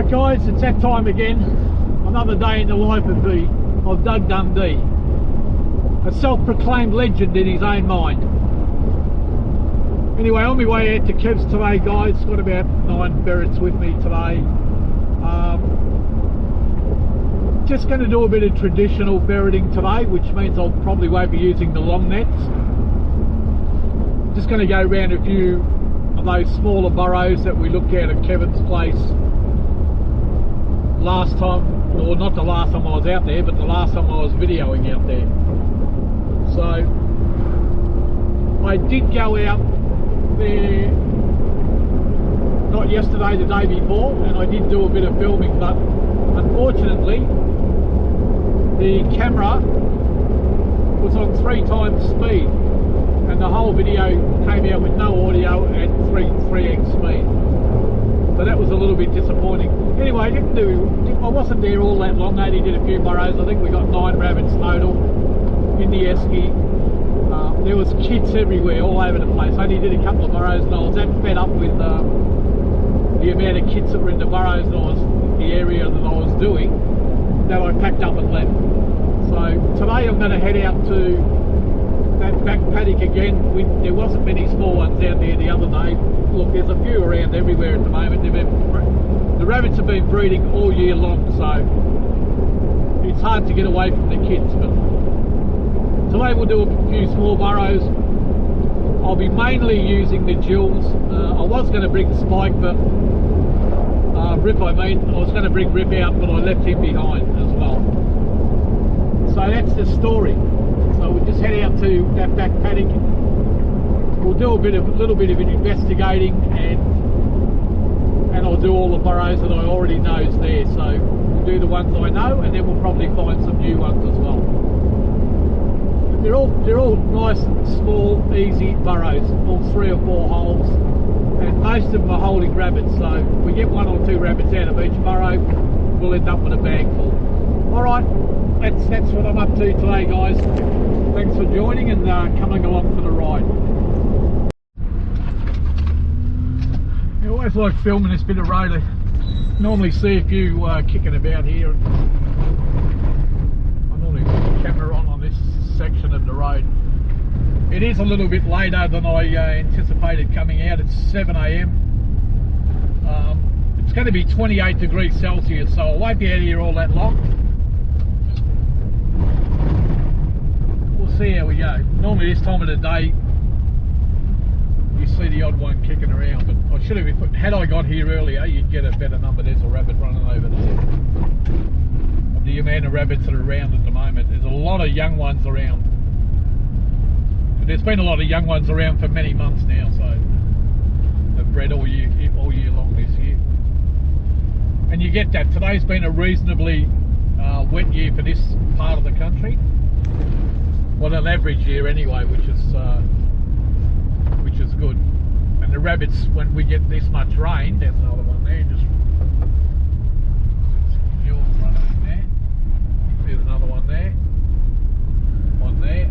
Right guys, it's that time again. Another day in the life of Doug Dundee. A self-proclaimed legend in his own mind. Anyway, on my way out to Kev's today guys, got about 9 ferrets with me today. Just going to do a bit of traditional ferreting today, which means I'll probably won't be using the long nets. Just going to go around a few of those smaller burrows that we looked at Kevin's place last time, or not the last time I was out there, but the last time I was videoing out there. So I did go out there, not yesterday, the day before, and I did do a bit of filming, but unfortunately the camera was on 3 times speed and the whole video came out with no audio and 3x speed. So that was a little bit disappointing. Anyway, I wasn't there all that long. I only did a few burrows. I think we got 9 rabbits total in the esky. There was kits everywhere, all over the place. I only did a couple of burrows and I was that fed up with the amount of kits that were in the burrows that the area that I was doing, that I packed up and left. So today I'm going to head out to that back paddock again. There wasn't many small ones out there the other day. Look, there's a few around everywhere at the moment. The rabbits have been breeding all year long, so it's hard to get away from the kits. But today we'll do a few small burrows. I'll be mainly using the jewels. I was going to bring Spike, but Rip, I was going to bring Rip out, but I left him behind as well. So that's the story. So we'll just head out to that back paddock. We'll do a little bit of investigating, and I'll do all the burrows that I already know is there. So we'll do the ones I know, and then we'll probably find some new ones as well. But they're all nice, small, easy burrows, all 3 or 4 holes, and most of them are holding rabbits. So if we get 1 or 2 rabbits out of each burrow, we'll end up with a bag full. All right, that's what I'm up to today, guys. Thanks for joining and coming along for the ride. I always like filming this bit of road. I normally see a few kicking about here. I normally put the camera on this section of the road. It is a little bit later than I anticipated coming out. It's 7 AM. It's going to be 28 degrees Celsius, so I won't be out here all that long. We'll see how we go. Normally this time of the day you see the odd one kicking around, but I should have had I got here earlier, you'd get a better number. There's a rabbit running over there. Of the amount of rabbits that are around at the moment, there's a lot of young ones around. But there's been a lot of young ones around for many months now, so they've bred all year long this year. And you get that. Today's been a reasonably wet year for this part of the country. Well, an average year anyway, which is good. And the rabbits, when we get this much rain, there's another one there, just running there. There's another one there. One there.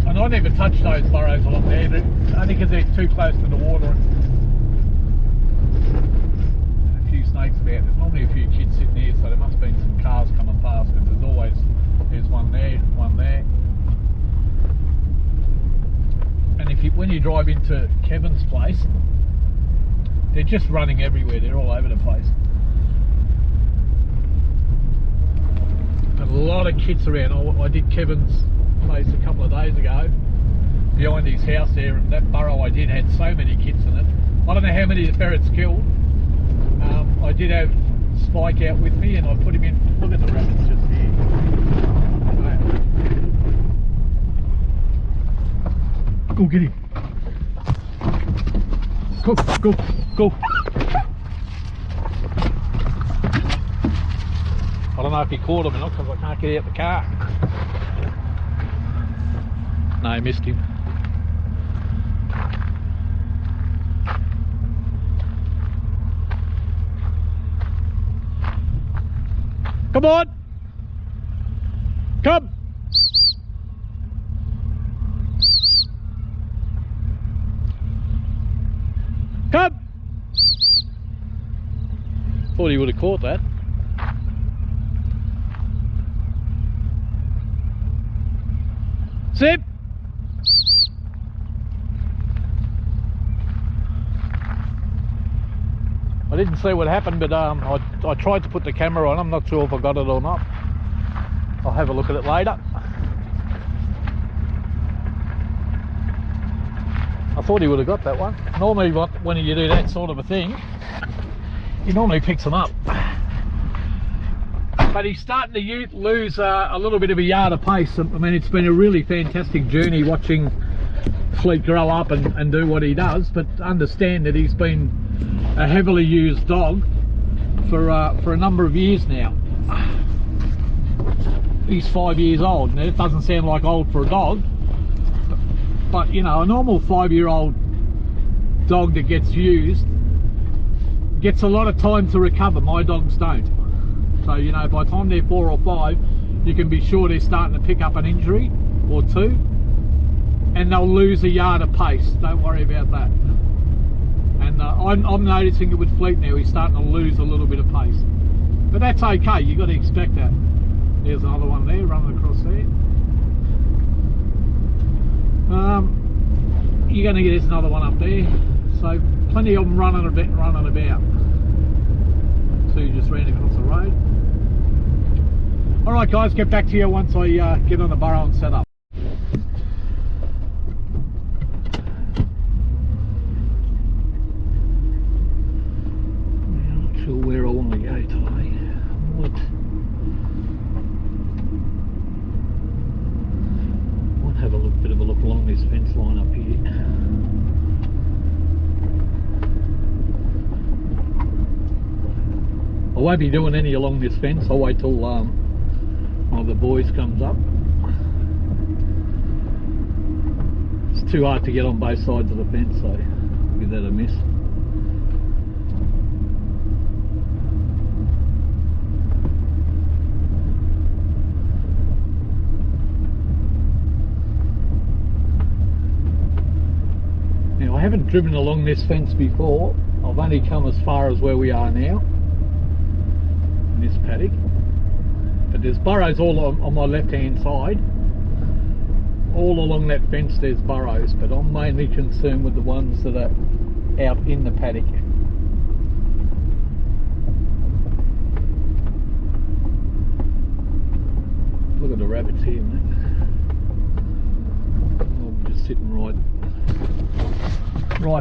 And I never touch those burrows along there, only because they're too close to the water. And a few snakes about. There's normally a few kids sitting here, so there must have been some cars coming past, because there's one there, one there. And when you drive into Kevin's place, they're just running everywhere. They're all over the place. And a lot of kits around. I did Kevin's place a couple of days ago behind his house there, and that burrow I did had so many kits in it. I don't know how many the ferrets killed. I did have Spike out with me, and I put him in. Look at the rabbits just here. Go get him. Go. I don't know if he caught him or not, because I can't get out the car. No, I missed him. Come on! Come! Come! Thought he would have caught that. Zip! I didn't see what happened, but I tried to put the camera on. I'm not sure if I got it or not. I'll have a look at it later. I thought he would have got that one. Normally when you do that sort of a thing, he normally picks them up. But he's starting to lose a little bit of a yard of pace. I mean, it's been a really fantastic journey watching Fleet grow up and do what he does, but understand that he's been a heavily used dog for a number of years now. He's 5 years old. Now, it doesn't sound like old for a dog, but you know, a normal 5-year-old dog that gets used gets a lot of time to recover. My dogs don't. So, you know, by the time they're 4 or 5, you can be sure they're starting to pick up an injury or two, and they'll lose a yard of pace. Don't worry about that. And I'm noticing it with Fleet now. He's starting to lose a little bit of pace, but that's okay. You've got to expect that. There's another one there running across there. You're going to get, there's another one up there. So plenty of them running about. Two just ran across the road. All right, guys, get back to you once I get on the burrow and set up. I'm not sure where I want to go today. Might have a bit of a look along this fence line up here. I won't be doing any along this fence. I'll wait till one of the boys comes up. It's too hard to get on both sides of the fence, so I'll give that a miss. Now, I haven't driven along this fence before. I've only come as far as where we are now, in this paddock. But there's burrows all on my left hand side. All along that fence there's burrows, but I'm mainly concerned with the ones that are out in the paddock. Look at the rabbits here, mate. I'm just sitting right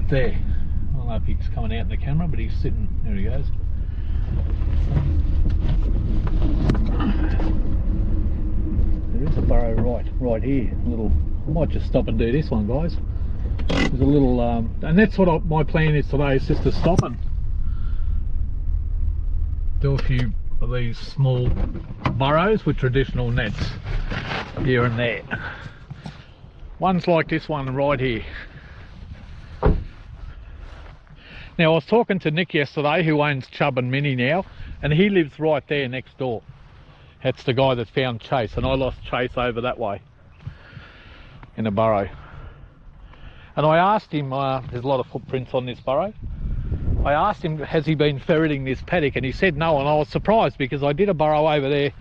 there. I don't know if he's coming out in the camera, but he's sitting, there he goes. There is a burrow right here. I might just stop and do this one, guys. There's a little and that's what my plan is today, is just to stop and do a few of these small burrows with traditional nets here and there. One's like this one right here. Now, I was talking to Nick yesterday, who owns Chubb and Minnie now, and he lives right there next door. That's the guy that found Chase, and I lost Chase over that way in a burrow. And I asked him, there's a lot of footprints on this burrow. I asked him, has he been ferreting this paddock? And he said no, and I was surprised because I did a burrow over there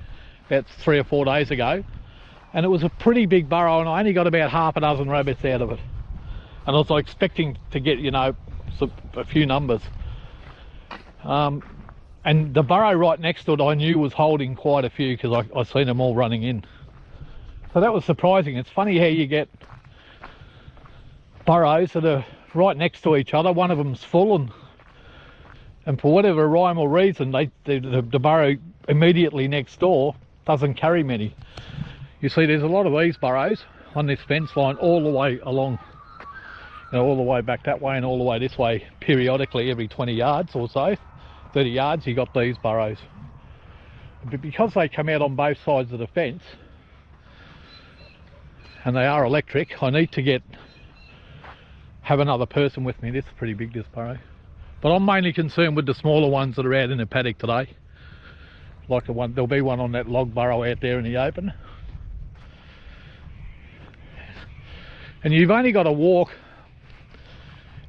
about 3 or 4 days ago, and it was a pretty big burrow, and I only got about half a dozen rabbits out of it. And I was expecting to get, you know, a few numbers. And the burrow right next to it I knew was holding quite a few, because I seen them all running in. So that was surprising. It's funny how you get burrows that are right next to each other. One of them's full, and for whatever rhyme or reason, the burrow immediately next door doesn't carry many. You see, there's a lot of these burrows on this fence line all the way along, you know, all the way back that way and all the way this way. Periodically, every 20 yards or so, 30 yards, you got these burrows. But because they come out on both sides of the fence and they are electric, I need to have another person with me. This is pretty big, this burrow. But I'm mainly concerned with the smaller ones that are out in the paddock today. Like there'll be one on that log burrow out there in the open. And you've only got to walk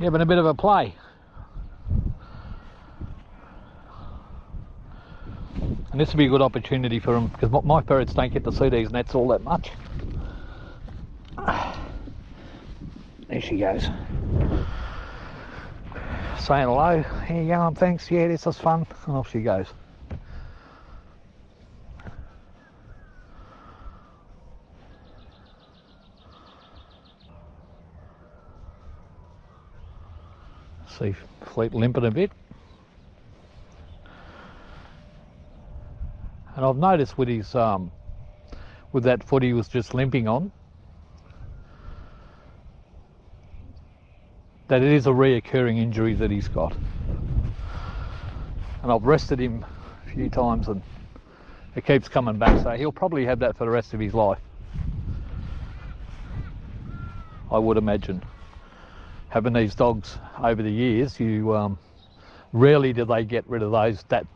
having a bit of a play. And this would be a good opportunity for them, because my ferrets don't get to see these nets all that much. There she goes. Saying hello. Here you go, thanks. Yeah, this was fun. And off she goes. See Fleet limping a bit. And I've noticed with his with that foot he was just limping on, that it is a reoccurring injury that he's got. And I've rested him a few times and it keeps coming back, so he'll probably have that for the rest of his life, I would imagine. Having these dogs over the years, you rarely do they get rid of that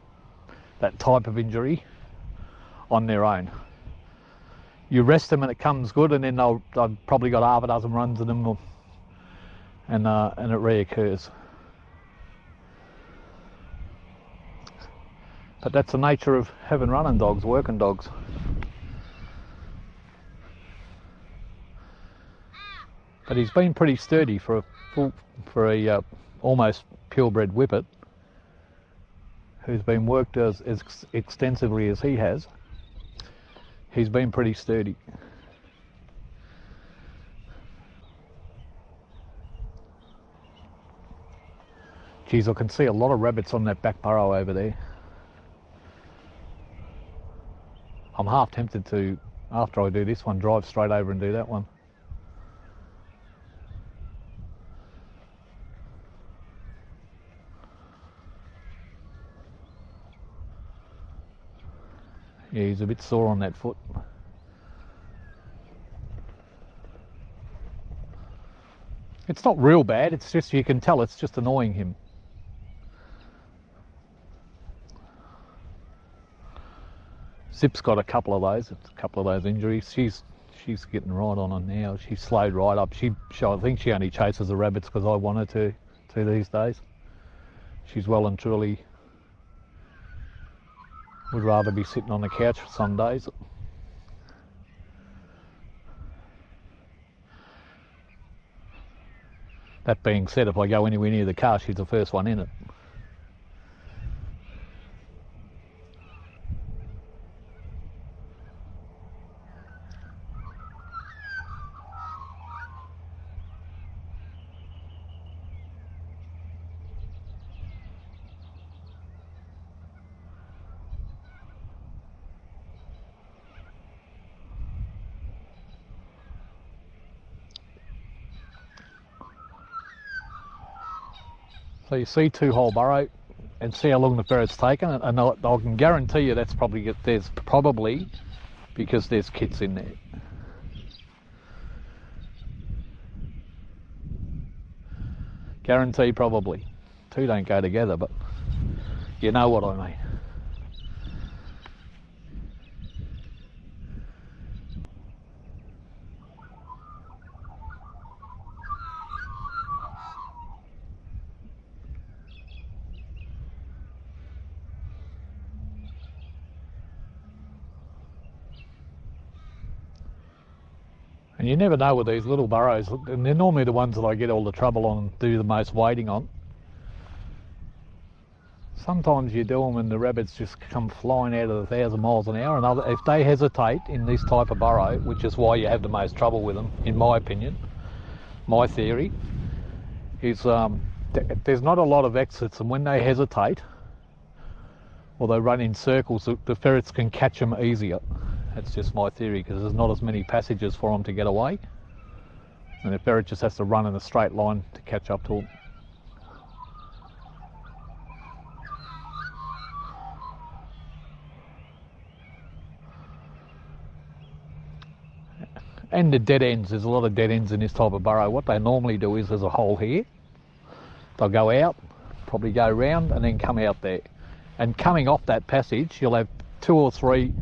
type of injury on their own. You rest them and it comes good, and then they've probably got half a dozen runs in them, and it reoccurs. But that's the nature of having running dogs, working dogs. But he's been pretty sturdy for a almost purebred whippet who's been worked as extensively as he has. He's been pretty sturdy. Geez, I can see a lot of rabbits on that back burrow over there. I'm half tempted to, after I do this one, drive straight over and do that one. Yeah, he's a bit sore on that foot. It's not real bad, it's just, you can tell it's just annoying him. Zip's got a couple of those injuries. She's getting right on her now. She's slowed right up. I think she only chases the rabbits because I want her to these days. She's well and truly would rather be sitting on the couch for some days. That being said, if I go anywhere near the car, she's the first one in it. So you see 2-hole burrow and see how long the ferret's taken, and I can guarantee you there's probably because there's kits in there. Guarantee probably. Two don't go together, but you know what I mean. And you never know with these little burrows, and they're normally the ones that I get all the trouble on and do the most waiting on. Sometimes you do them and the rabbits just come flying out at 1,000 miles an hour, and if they hesitate in this type of burrow, which is why you have the most trouble with them, in my opinion, my theory, is there's not a lot of exits, and when they hesitate, or they run in circles, the ferrets can catch them easier. That's just my theory, because there's not as many passages for them to get away, and the ferret just has to run in a straight line to catch up to them. And the dead ends, there's a lot of dead ends in this type of burrow. What they normally do is there's a hole here, they'll go out, probably go round and then come out there. And coming off that passage, you'll have 2 or 3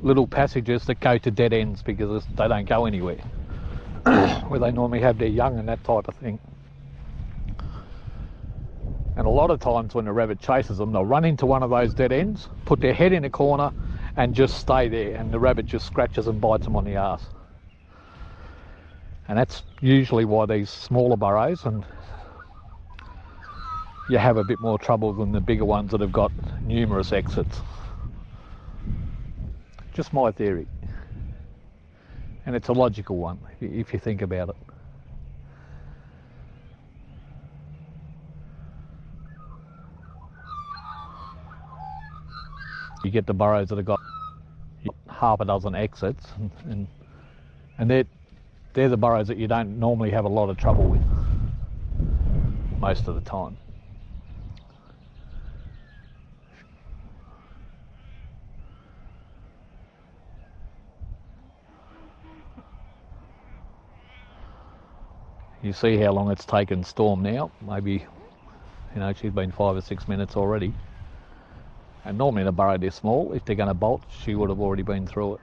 little passages that go to dead ends because they don't go anywhere, where they normally have their young and that type of thing. And a lot of times when the rabbit chases them, they'll run into one of those dead ends, put their head in a corner and just stay there, and the rabbit just scratches and bites them on the arse. And that's usually why these smaller burrows, and you have a bit more trouble than the bigger ones that have got numerous exits. Just my theory. And it's a logical one if you think about it. You get the burrows that have got half a dozen exits, and they're the burrows that you don't normally have a lot of trouble with most of the time. You see how long it's taken Storm now. Maybe, you know, she's been 5 or 6 minutes already. And normally in a burrow this small, if they're going to bolt, she would have already been through it.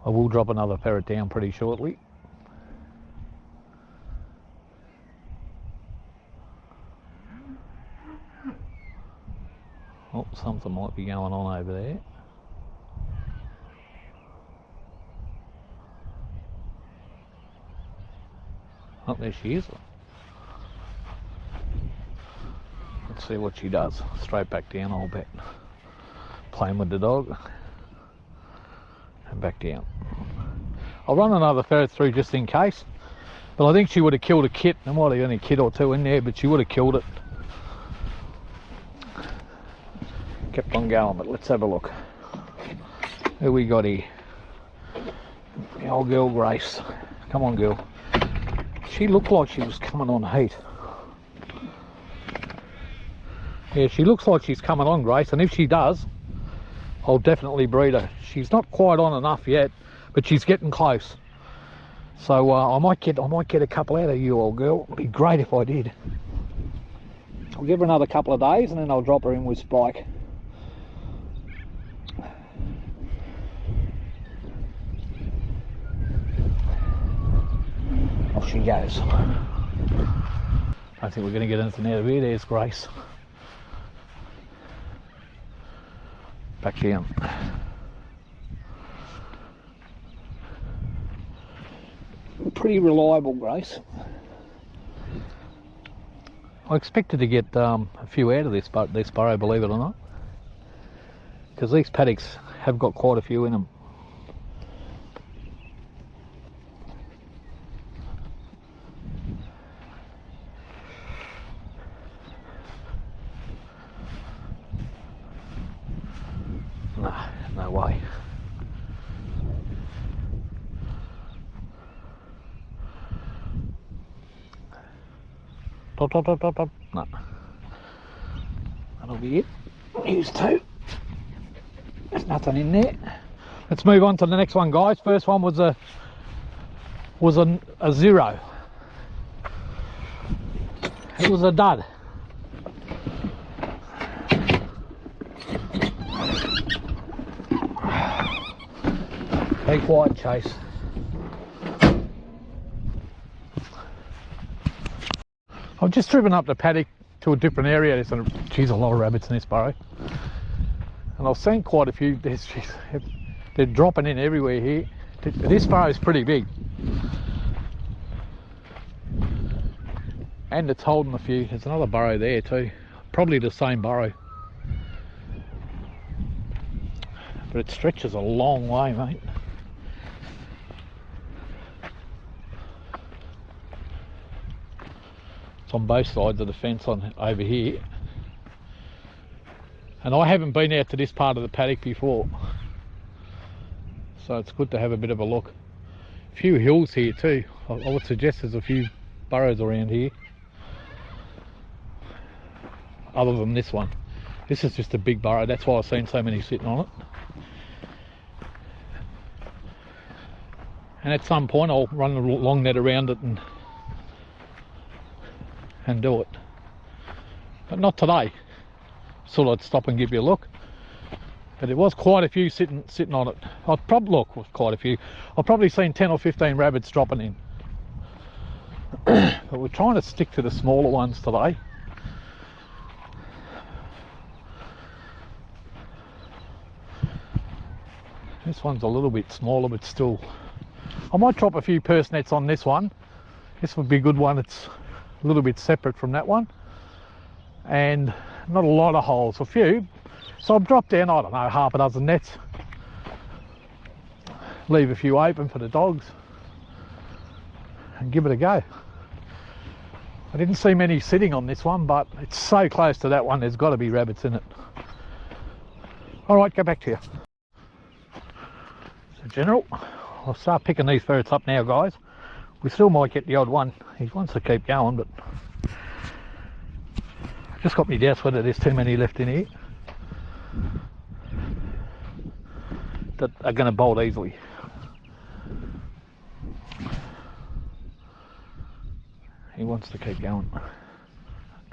I will drop another ferret down pretty shortly. Oh, something might be going on over there. Oh, there she is. Let's see what she does. Straight back down, I'll bet. Playing with the dog. And back down. I'll run another ferret through just in case. But I think she would have killed a kit. There might have been a kit or two in there, but she would have killed it. Kept on going, but let's have a look. Who we got here? The old girl Grace. Come on, girl. She looked like she was coming on heat. Yeah, she looks like she's coming on, Grace, and if she does, I'll definitely breed her. She's not quite on enough yet, but she's getting close. So I might get a couple out of you, old girl. It'd be great if I did. I'll give her another couple of days and then I'll drop her in with Spike. Off she goes. I think we're going to get anything out of here. There's Grace. Back down. Pretty reliable, Grace. I expected to get a few out of this burrow, believe it or not, because these paddocks have got quite a few in them. No way. No. That'll be it. Here's two. There's nothing in there. Let's move on to the next one, guys. First one was a zero. It was a dud. Be quiet, Chase. I've just driven up the paddock to a different area. There's a lot of rabbits in this burrow. And I've seen quite a few. They're dropping in everywhere here. This burrow is pretty big. And it's holding a few. There's another burrow there too. Probably the same burrow. But it stretches a long way, mate. On both sides of the fence over here, and I haven't been out to this part of the paddock before, so it's good to have a bit of a look. A few hills here too. I would suggest there's a few burrows around here other than this one. This is just a big burrow, that's why I've seen so many sitting on it. And at some point I'll run a long net around it and and do it. But not today. Thought I'd stop and give you a look. But there was quite a few sitting on it. I'd probably look was quite a few. I've probably seen 10 or 15 rabbits dropping in. But we're trying to stick to the smaller ones today. This one's a little bit smaller, but still. I might drop a few purse nets on this one. This would be a good one. It's a little bit separate from that one. And not a lot of holes, a few. So I've dropped down, I don't know, half a dozen nets. Leave a few open for the dogs. And give it a go. I didn't see many sitting on this one, but it's so close to that one, there's got to be rabbits in it. Alright, go back to you. So General, I'll start picking these ferrets up now, guys. We still might get the odd one. He wants to keep going, but just got me doubts whether there's too many left in here that are going to bolt easily. He wants to keep going.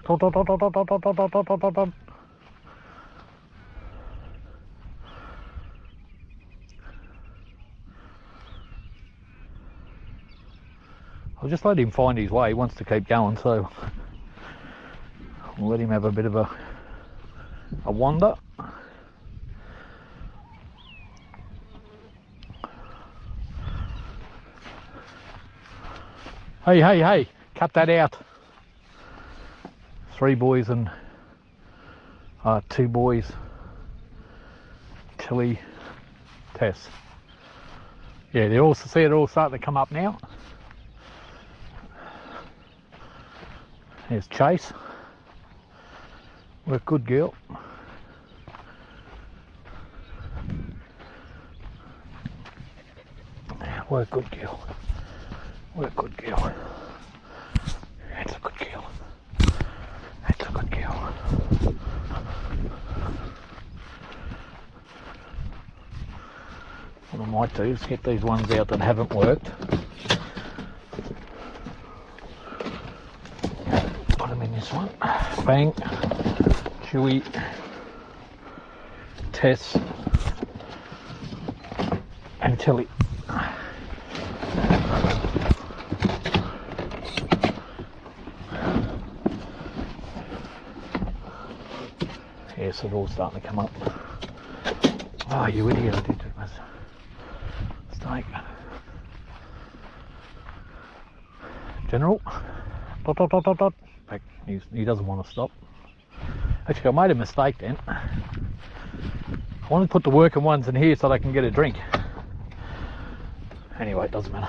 I'll just let him find his way. He wants to keep going, so we'll let him have a bit of a wander. Hey, hey, hey, cut that out. 3 boys and 2 boys, Tilly, Tess. Yeah, they're all starting to come up now. There's Chase. Work good, girl. Work good, girl. Work good, girl. That's a good girl. That's a good girl. What I might do is get these ones out that haven't worked. Put them in this one. Bang. Chewy. Tess. And Tilly. Yes, it's all starting to come up. Oh, you idiot, I did it. Mistake. General. Dot, dot, dot, dot, dot. He doesn't want to stop. Actually, I made a mistake then. I want to put the working ones in here so they can get a drink. Anyway, it doesn't matter.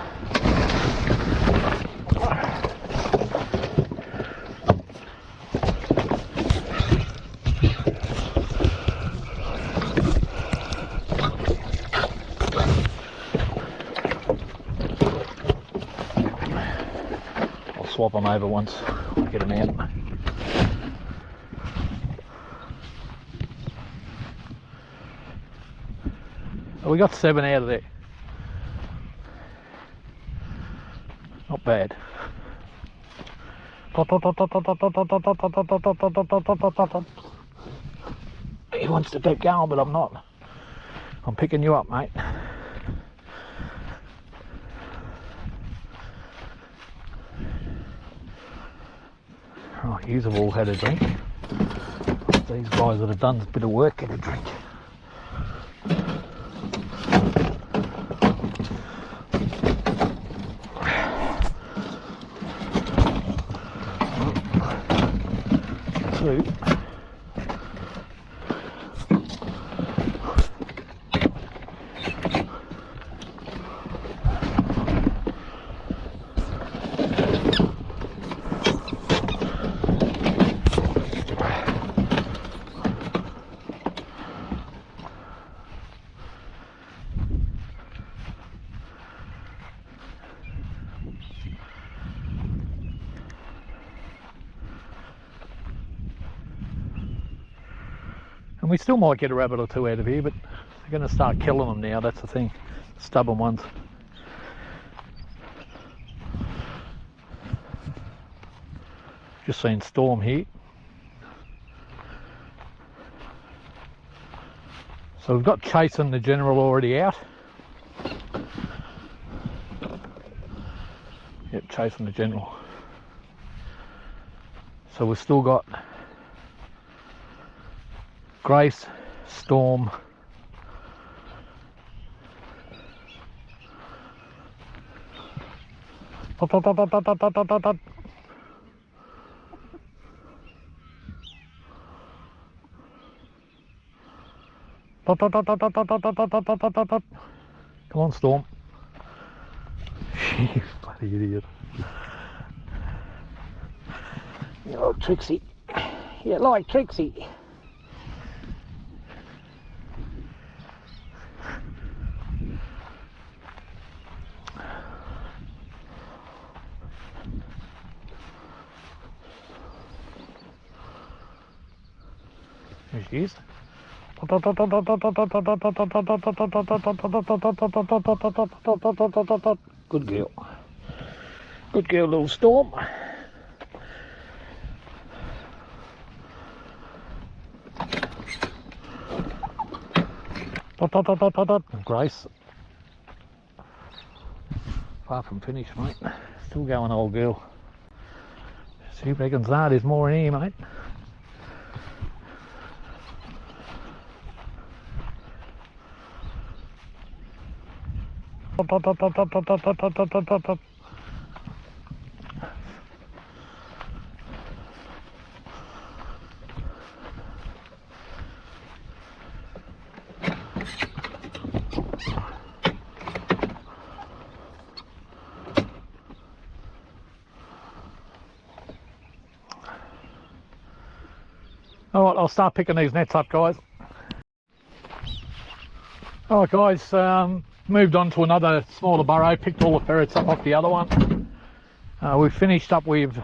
I'll swap them over once I get them out. We got 7 out of there. Not bad. He wants to keep going, but I'm not. I'm picking you up, mate. Right, you've all had a drink. These guys that have done a bit of work get a drink. Two. And we still might get a rabbit or 2 out of here, but they're going to start killing them now, that's the thing. Stubborn ones. Just seen storm here. So we've got chasing the general already out. Yep, chasing the general. So we've still got Grace, Storm, dot, dot, dot, dot, dot, dot, dot, dot, dot. Dot, dot, dot, dot, dot, dot, dot, dot, dot, dot, dot, dot. Come on, Storm. You bloody idiot. You little Trixie. You like Trixie. There she is. Good girl. Good girl, little Storm. Grace. Far from finished, mate. Still going, old girl. She reckons there's more in here, mate. Alright, I'll start picking these nets up, guys. Alright guys, moved on to another smaller burrow, picked all the ferrets up off the other one. We've finished up with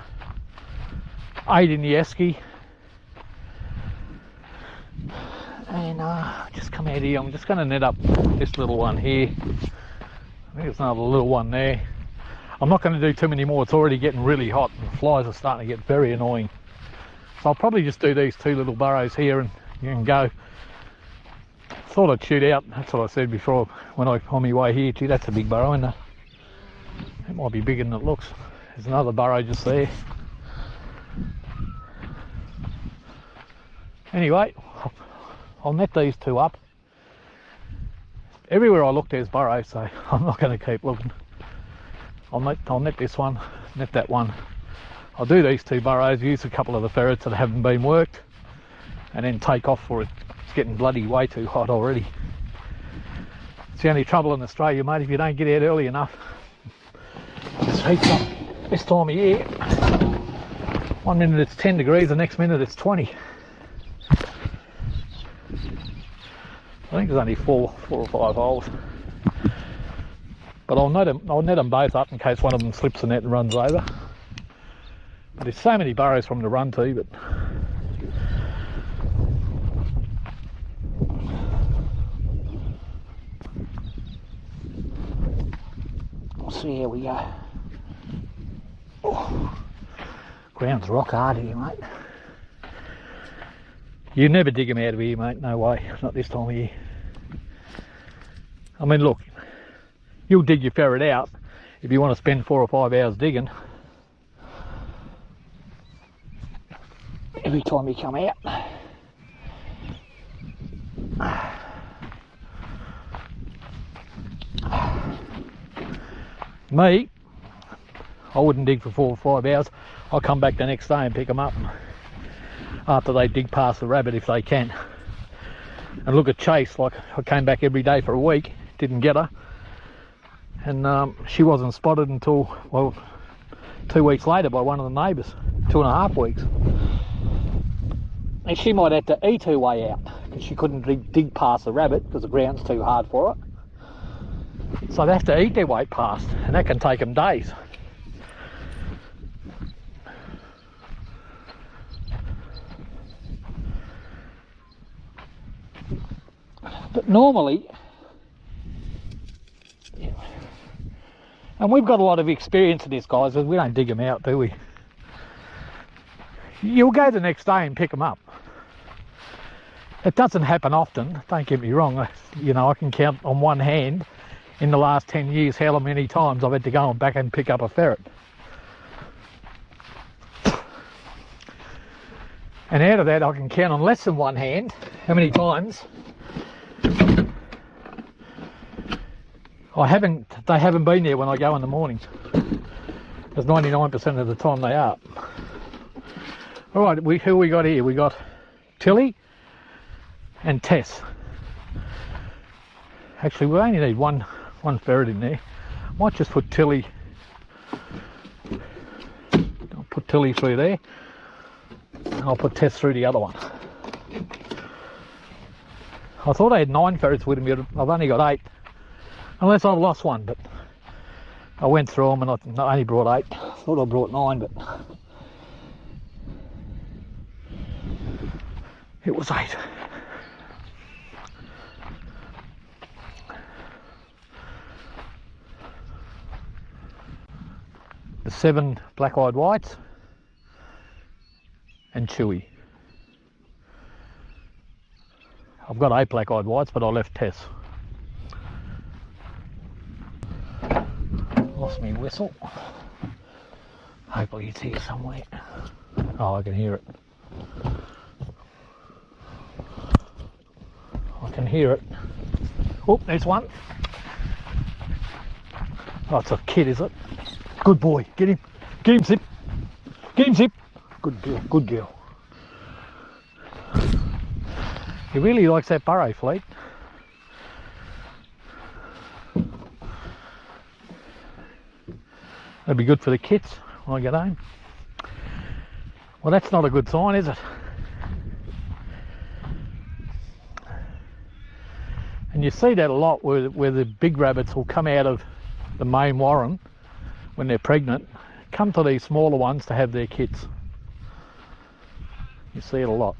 8 in the esky. And just come out here, I'm just going to net up this little one here. I think there's another little one there. I'm not going to do too many more, it's already getting really hot and the flies are starting to get very annoying. So I'll probably just do these 2 little burrows here and you can go. Thought I'd shoot out, that's what I said before when I on my way here. Gee, that's a big burrow, isn't it? It might be bigger than it looks. There's another burrow just there. Anyway, I'll net these 2 up. Everywhere I look there's burrows, so I'm not going to keep looking. I'll net this one, net that one. I'll do these 2 burrows, use a couple of the ferrets that haven't been worked, and then take off for it. It's getting bloody way too hot already. It's the only trouble in Australia, mate, if you don't get out early enough. This heats up this time of year. 1 minute it's 10 degrees, the next minute it's 20. I think there's only four or 5 holes. But I'll net them both up in case one of them slips the net and runs over. But there's so many burrows from the run too, but we'll see how we go. Oh, ground's rock hard here, mate. You never dig them out of here, mate, no way, not this time of year. I mean, look, you'll dig your ferret out if you want to spend 4 or 5 hours digging. Every time you come out. Me, I wouldn't dig for 4 or 5 hours. I'll come back the next day and pick them up after they dig past the rabbit if they can. And look at Chase, like I came back every day for a week, didn't get her. And she wasn't spotted until, well, 2 weeks later by one of the neighbours, 2.5 weeks. And she might have to eat her way out because she couldn't dig past the rabbit because the ground's too hard for it. So they have to eat their way past, and that can take them days. But normally, and we've got a lot of experience in this, guys, we don't dig them out, do we? You'll go the next day and pick them up. It doesn't happen often, don't get me wrong. You know, I can count on one hand in the last 10 years how many times I've had to go back and pick up a ferret. And out of that I can count on less than one hand how many times they haven't been there when I go in the mornings. Because 99% of the time they are. Alright, who we got here? We got Tilly and Tess. Actually, we only need one ferret in there. Might just put Tilly. I'll put Tilly through there. And I'll put Tess through the other one. I thought I had 9 ferrets with me, I've only got 8. Unless I've lost one, but I went through them and I only brought 8. I thought I brought 9, but it was 8. The 7 black-eyed whites and Chewy. I've got 8 black-eyed whites, but I left Tess. Lost me whistle. Hopefully it's here somewhere. Oh, I can hear it. I can hear it. Oh, there's one. Oh, it's a kid, is it? Good boy. Get him. Get him, Zip. Get him, Zip. Good girl. Good girl. He really likes that burrow, Fleet. That'd be good for the kits when I get home. Well, that's not a good sign, is it? And you see that a lot where the big rabbits will come out of the main warren when they're pregnant, come to these smaller ones to have their kits. You see it a lot.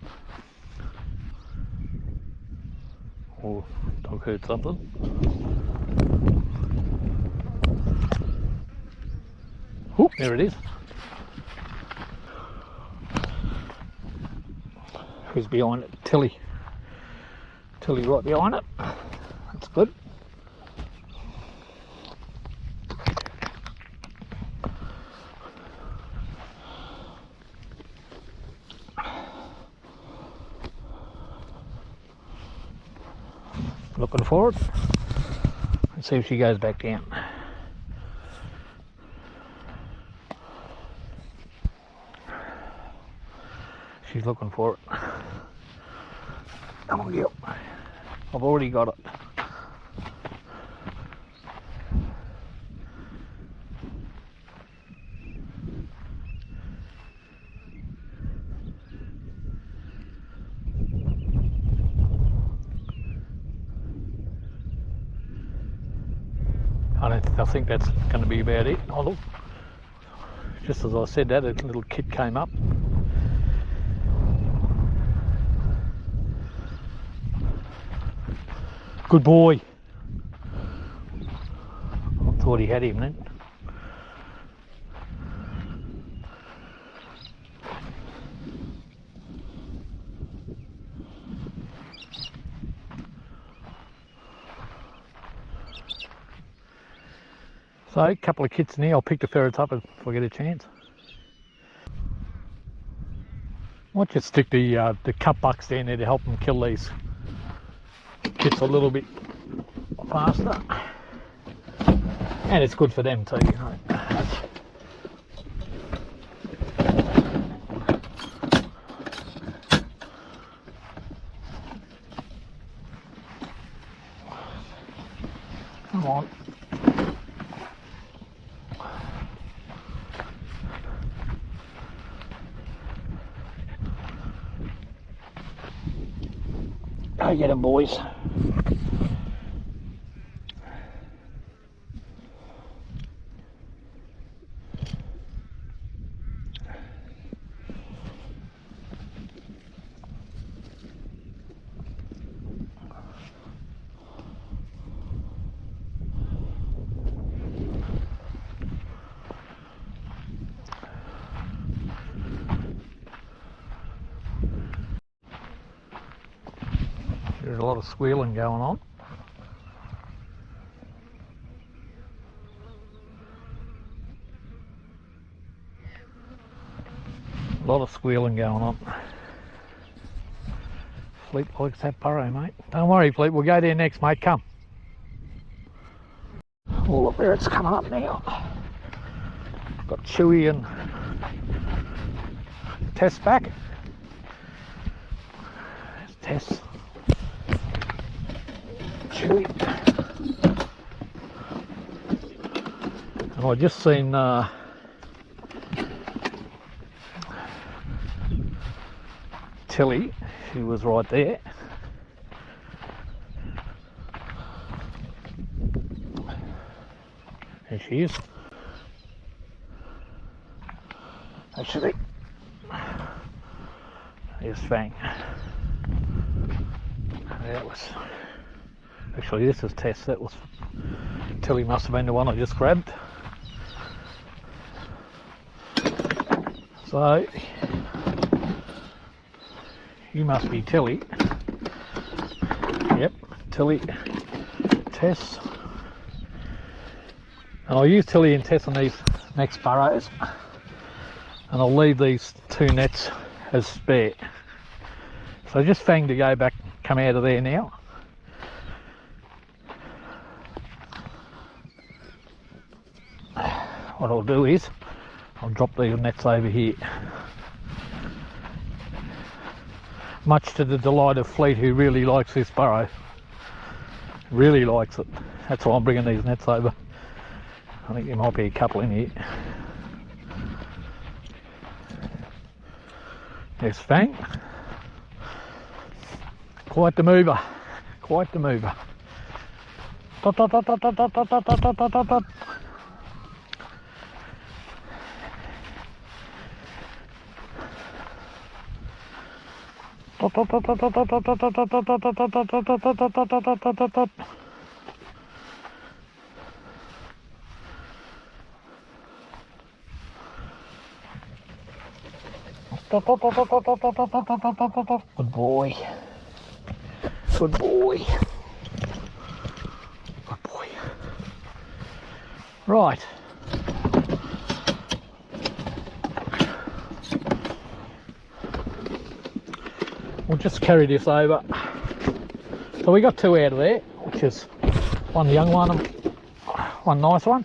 Oh, dog heard something. Oh, there it is. Who's behind it? Tilly. Tilly right behind it. That's good. Looking for it. Let's see if she goes back down. She's looking for it. Come on, girl. I've already got it. I think that's going to be about it. Oh, look. Just as I said that, a little kid came up. Good boy. I thought he had him then. So, a couple of kits in here. I'll pick the ferrets up if I get a chance. Might just stick the cup bucks down there to help them kill these kits a little bit faster. And it's good for them too, you know. Come on. Go get them, boys. lot of squealing going on. A lot of squealing going on. Fleet likes that burrow, mate. Don't worry, Fleet, we'll go there next, mate. Come. Oh, look there, it's coming up now. Got Chewy and Tess back. There's Tess. Chewy. And I just seen Tilly. She was right there. There she is. Actually, here's Fang. That was actually, this is Tess. That was Tilly. Must have been the one I just grabbed. So you must be Tilly. Yep, Tilly, Tess. And I'll use Tilly and Tess on these next burrows, and I'll leave these 2 nets as spare. So just Fang to go back, come out of there now. What I'll do is I'll drop these nets over here. Much to the delight of Fleet, who really likes this burrow. Really likes it. That's why I'm bringing these nets over. I think there might be a couple in here. There's Fang. Quite the mover. Quite the mover. Dot, dot, dot, dot, dot, dot, dot, dot, dot, dot, dot. Good boy. Good boy. Good boy. Right. We'll just carry this over. So we got 2 out of there, which is one young one and one nice one.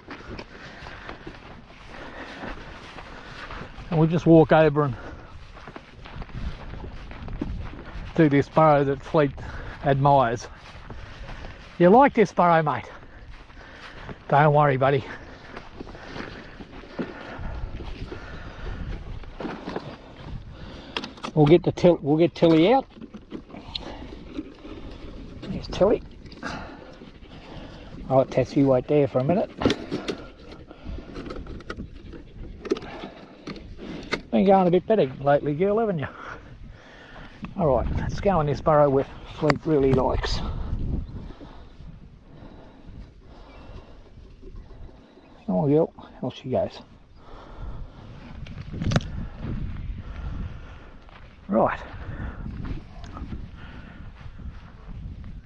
And we'll just walk over and do this burrow that Fleet admires. You like this burrow, mate? Don't worry, buddy. We'll get Tilly out. There's Tilly. I'll test you wait there for a minute. Been going a bit better lately, girl, haven't you? Alright, let's go in this burrow where Fleet really likes. Come on, girl, off she goes. Right.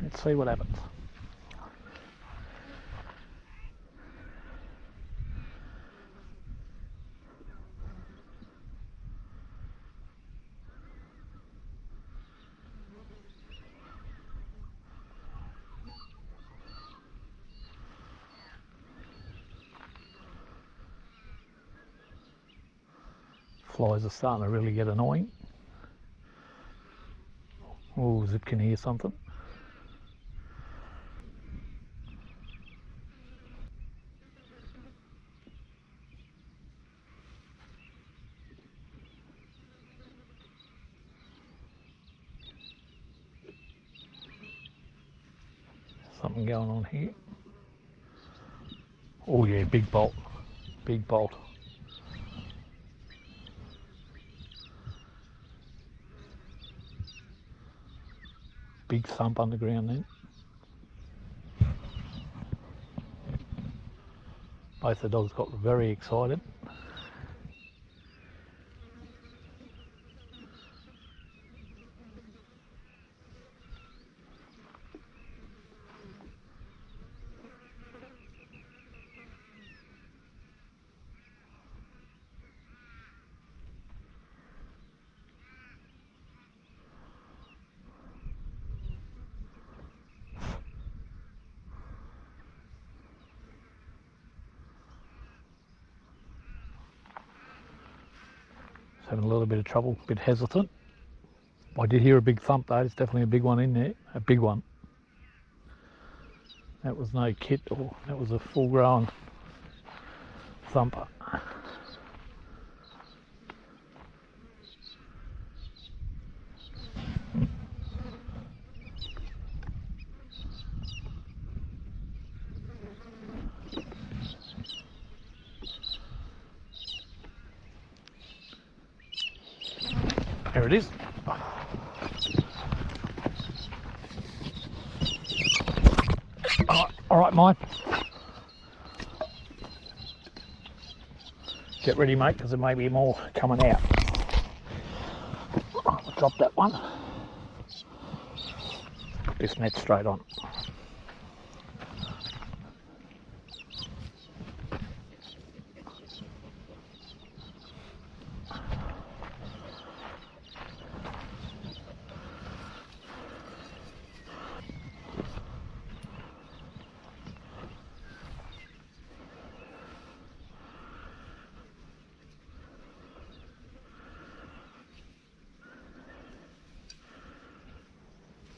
Let's see what happens. Flies are starting to really get annoying. Oh, Zip can hear something. Something going on here. Oh yeah, big bolt. Big bolt. Big thump underground then. Both the dogs got very excited. It's having a little bit of trouble, a bit hesitant. I did hear a big thump though, there's definitely a big one in there, a big one. That was no kit, or that was a full grown thumper. There it is. All right, mate. Get ready, mate, because there may be more coming out. I'll drop that one. Put this net straight on.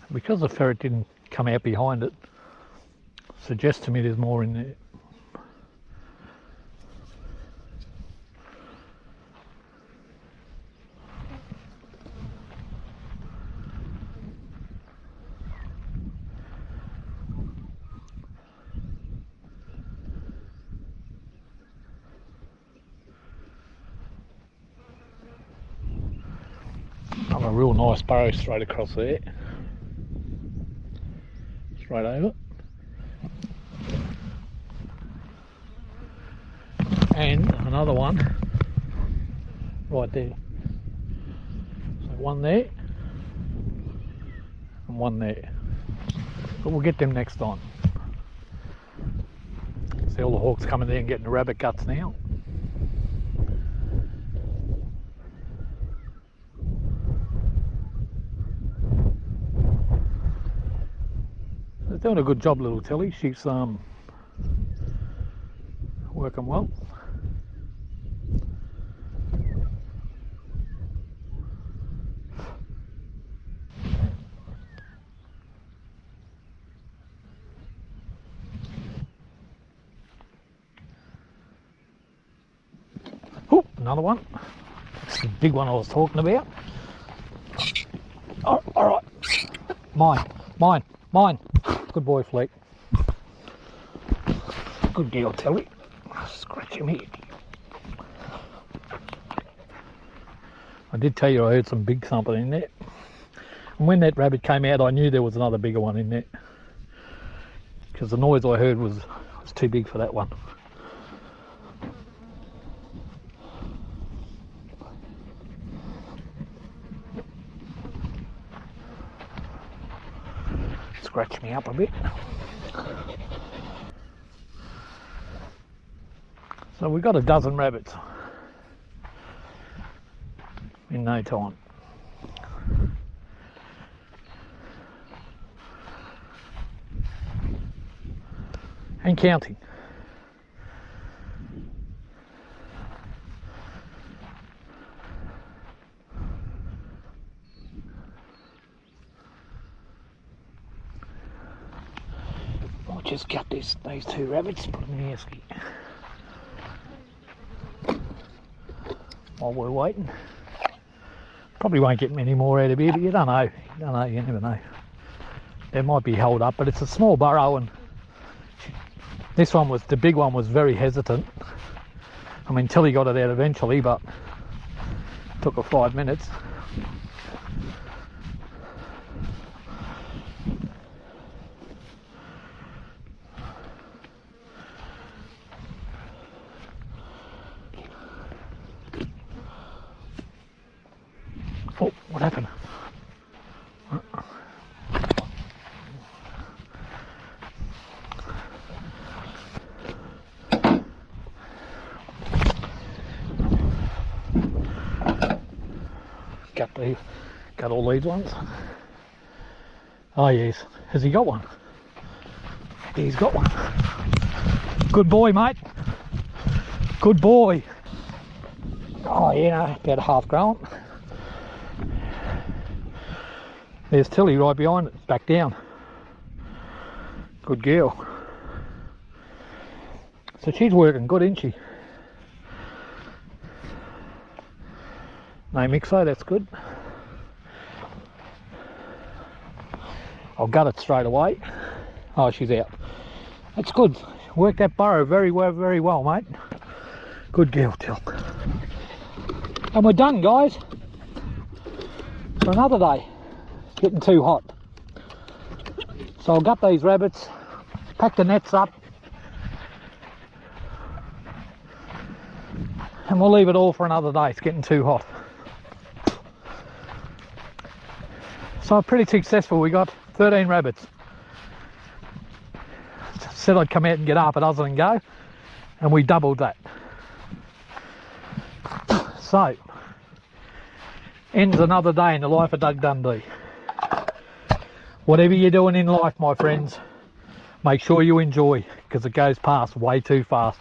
Because the ferret didn't come out behind it, suggests to me there's more in there. Got a real nice burrow straight across there. Straight over. And another one right there. So one there and one there. But we'll get them next time. See all the hawks coming there and getting the rabbit guts now. They're doing a good job, little Tilly. She's working well. Oh, another one. That's the big one I was talking about. Oh, all right, mine. Good boy, Fleek. Good girl, Tilly. Scratch him here. I did tell you I heard some big thumping in there. And when that rabbit came out, I knew there was another bigger one in there. Because the noise I heard was too big for that one. Scratch me up a bit. So we got a dozen rabbits in no time. And counting. I'll just cut these two rabbits, put them in the esky. While we're waiting. Probably won't get many more out of here, but you don't know. You never know. They might be held up, but it's a small burrow, and this one was, the big one was very hesitant. I mean, Tilly got it out eventually, but it took her 5 minutes. Oh, what happened? Got all these ones. Oh yes, has he got one? He's got one. Good boy, mate. Good boy. Oh, Oh yeah, about half grown. There's Tilly right behind it, back down. Good girl. So she's working good, isn't she? No mixo, that's good. I'll gut it straight away. Oh, she's out. That's good. Worked that burrow very well, mate. Good girl, Till. And we're done, guys, for another day. It's getting too hot. So I'll gut these rabbits, pack the nets up, and we'll leave it all for another day. It's getting too hot. So pretty successful. We got 13 rabbits. Said I'd come out and get up at Other and Go, and we doubled that. So ends another day in the life of Doug Dundee. Whatever you're doing in life, my friends, make sure you enjoy, because it goes past way too fast.